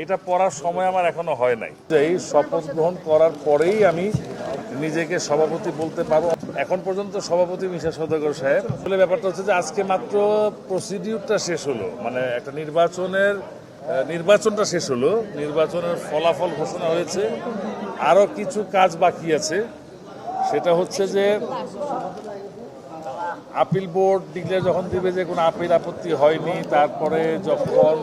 এটা পড়ার সময় আমার এখনো হয় নাই। এই শপথ গ্রহণ করার পরেই আমি নিজেকে সভাপতি বলতে পারবো। এখন পর্যন্ত সভাপতি মিশা সওদাগর সাহেব। আসলে ব্যাপারটা হচ্ছে যে আজকে মাত্র প্রসিডিউরটা শেষ হলো, মানে একটা নির্বাচনটা শেষ হলো, নির্বাচনের ফলাফল ঘোষণা হয়েছে। আরও কিছু কাজ বাকি আছে, সেটা হচ্ছে যে আপিল বোর্ড ডিক্লেয়ার যখন দিবে যে কোনো আপিল আপত্তি হয়নি, তারপরে যখন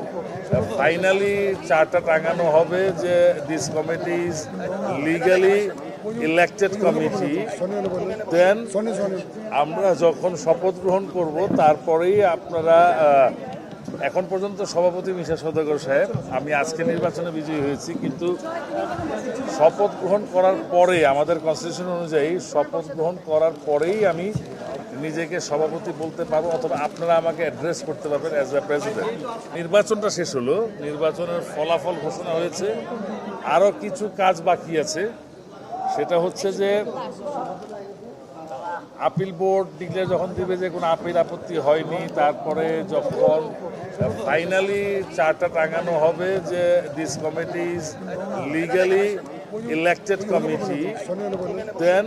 ফাইনালি চার্টটা টাঙানো হবে যে this committee is legally elected committee, then আমরা যখন শপথ গ্রহণ করব তারপরেই আপনারা এখন পর্যন্ত সভাপতি মিশা সওদাগর সাহেব, আমি আজকে নির্বাচনে বিজয়ী হয়েছি, কিন্তু শপথ গ্রহণ করার পরে আমাদের কনস্টিটিউশন অনুযায়ী শপথ গ্রহণ করার পরেই আমি নিজেকে সভাপতি বলতে পারবো, অথবা আপনারা আমাকে অ্যাড্রেস করতে পারবেন অ্যাজ এ প্রেসিডেন্ট। নির্বাচনটা শেষ হলো, নির্বাচনের ফলাফল ঘোষণা হয়েছে। আরও কিছু কাজ বাকি আছে, সেটা হচ্ছে যে আপিল বোর্ড ডিক্লেয়ার যখন দিবে যে কোনো আপিল আপত্তি হয়নি, তারপরে যখন ফাইনালি চার্টটা টাঙানো হবে যে this committee is legally elected committee, then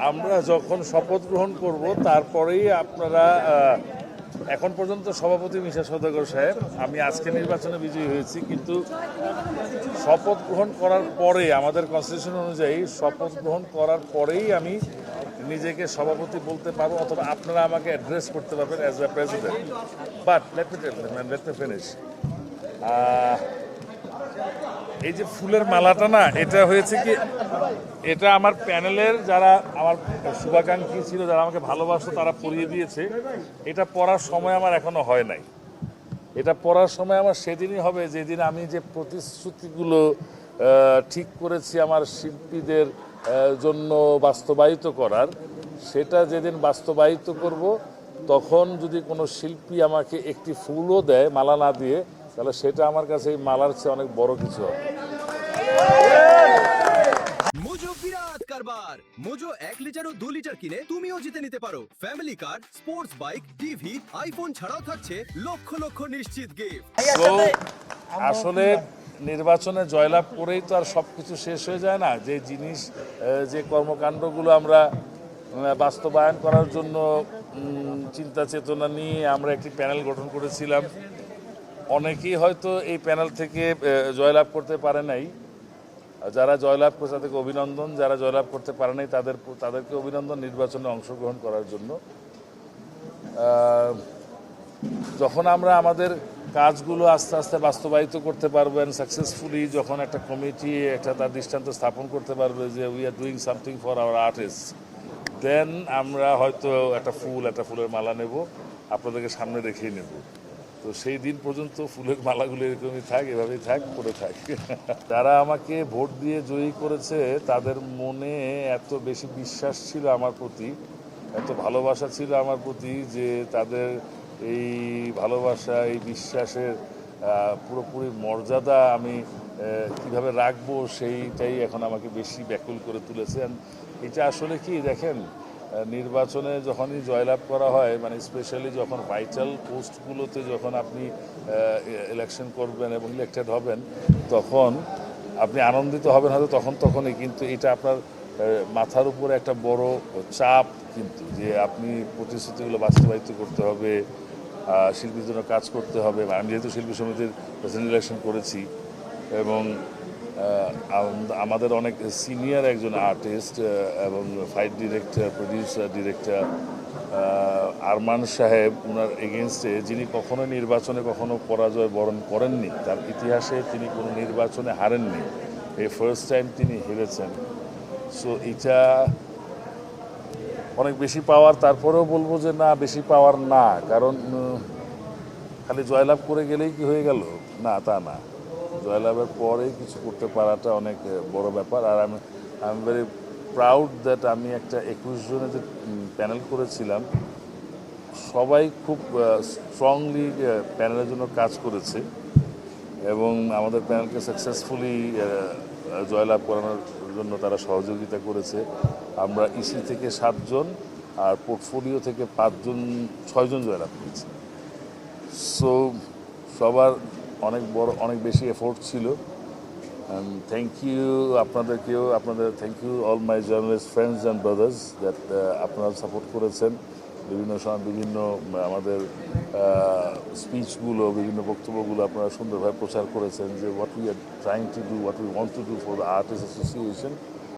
আমরা যখন শপথ গ্রহণ করব তারপরেই আপনারা এখন পর্যন্ত সভাপতি মিশা সওদাগর সাহেব, আমি আজকে নির্বাচনে বিজয়ী হয়েছি, কিন্তু শপথ গ্রহণ করার পরে আমাদের কনস্টিটিউশন অনুযায়ী শপথ গ্রহণ করার পরেই আমি নিজেকে সভাপতি বলতে পারবো, অথবা আপনারা আমাকে অ্যাড্রেস করতে পারবেন as a president. But let me finish. এই যে ফুলের মালাটা না, এটা হয়েছে কি, এটা আমার প্যানেলের যারা আমার শুভাকাঙ্ক্ষী ছিল, যারা আমাকে ভালোবাসতো, তারা পরিয়ে দিয়েছে। এটা পড়ার সময় আমার এখনো হয় নাই। এটা পড়ার সময় আমার সেদিনই হবে যেদিন আমি যে প্রতিশ্রুতিগুলো ঠিক করেছি আমার শিল্পীদের জন্য বাস্তবায়িত করার, সেটা যেদিন বাস্তবায়িত করব, তখন যদি কোনো শিল্পী আমাকে একটি ফুলও দেয় মালা না দিয়ে, তাহলে সেটা আমার কাছে এই মালার চেয়ে অনেক বড় কিছু হবে। মোজো বিরাট কারবার। মোজো 1 লিটার ও 2 লিটার কিনে তুমিও জিতে নিতে পারো ফ্যামিলি কার, স্পোর্টস বাইক, টিভি, আইফোন ছাড়াও থাকছে লক্ষ লক্ষ নিশ্চিত গিফট। তো আসলে নির্বাচনে জয়লাভ করেই তো আর সব কিছু শেষ হয়ে যায় না। যে জিনিস, যে কর্মকাণ্ডগুলো আমরা বাস্তবায়ন করার জন্য চিন্তা চেতনা নিয়ে আমরা একটি প্যানেল গঠন করেছিলাম, অনেকেই হয়তো এই প্যানেল থেকে জয়লাভ করতে পারে নাই। যারা জয়লাভ করেছে তাদেরকে অভিনন্দন, যারা জয়লাভ করতে পারে নাই তাদেরকে অভিনন্দন নির্বাচনে অংশগ্রহণ করার জন্য। যখন আমরা আমাদের কাজগুলো আস্তে আস্তে বাস্তবায়িত করতে পারবেন সাকসেসফুলি, যখন একটা কমিটি একটা তার দৃষ্টান্ত স্থাপন করতে পারবে যে we are doing something for our artist, then আমরা হয়তো একটা ফুলের মালা নেব, আপনাদেরকে সামনে রেখেই নেব। তো সেই দিন পর্যন্ত ফুলের মালাগুলো এরকমই থাক, এভাবেই থাক, পড়ে থাক। যারা আমাকে ভোট দিয়ে জয়ী করেছে, তাদের মনে এত বেশি বিশ্বাস ছিল আমার প্রতি, এত ভালোবাসা ছিল আমার প্রতি, যে তাদের এই ভালোবাসা, এই বিশ্বাসের পুরোপুরি মর্যাদা আমি কিভাবে রাখবো, সেইটাই এখন আমাকে বেশি ব্যাকুল করে তুলেছে। এটা আসলে কি দেখেন, নির্বাচনে যখনই জয়লাভ করা হয়, মানে স্পেশালি যখন ভাইটাল পোস্টগুলোতে যখন আপনি ইলেকশন করবেন এবং ইলেক্টেড হবেন, তখন আপনি আনন্দিত হবেন হয়তো তখনই, কিন্তু এটা আপনার মাথার উপরে একটা বড় চাপ, কিন্তু যে আপনি প্রতিশ্রুতিগুলো বাস্তবায়িত করতে হবে, শিল্পীর জন্য কাজ করতে হবে। আমি যেহেতু শিল্পী সমিতির প্রেসিডেন্ট ইলেকশন করেছি, এবং আমাদের অনেক সিনিয়র একজন আর্টিস্ট এবং fight director, producer, director Arman সাহেব, ওনার এগেনস্টে, যিনি কখনো নির্বাচনে কখনো পরাজয় বরণ করেননি, তার ইতিহাসে তিনি কোনো নির্বাচনে হারেননি, এই ফার্স্ট টাইম তিনি হেরেছেন। সো এটা অনেক বেশি পাওয়ার। তারপরেও বলবো যে না, বেশি পাওয়ার না, কারণ খালি জয়লাভ করে গেলেই কি হয়ে গেল, না, তা না। জয়লাভের পরেই কিছু করতে পারাটা অনেক বড় ব্যাপার। আর I am very proud that আমি একটা 21 জনে যে প্যানেল করেছিলাম, সবাই খুব স্ট্রংলি প্যানেলের জন্য কাজ করেছে, এবং আমাদের প্যানেলকে সাকসেসফুলি জয়লাভ করানোর জন্য তারা সহযোগিতা করেছে। আমরা ইসি থেকে 7 জন আর পোর্টফোলিও থেকে 6 জন জয়লাভ করেছি। সো সবার অনেক বেশি এফোর্ট ছিল। থ্যাংক ইউ আপনাদেরকেও, thank you all my journalist friends and brothers that আপনারা সাপোর্ট করেছেন বিভিন্ন সময় বিভিন্ন আমাদের স্পিচগুলো, বিভিন্ন বক্তব্যগুলো আপনারা সুন্দরভাবে প্রচার করেছেন যে what we are trying to do, what we want to do for the artist association.